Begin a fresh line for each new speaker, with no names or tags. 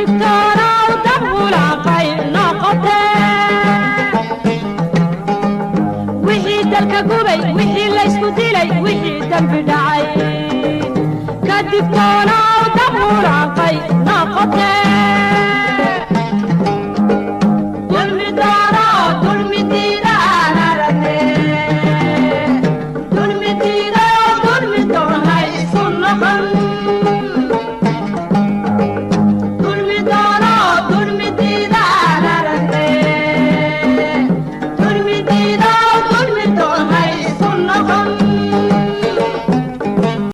digtoona dambula qay noqotee wixii dalka gubay wixii la isku dilay wixii dambi dhacay ka digtoona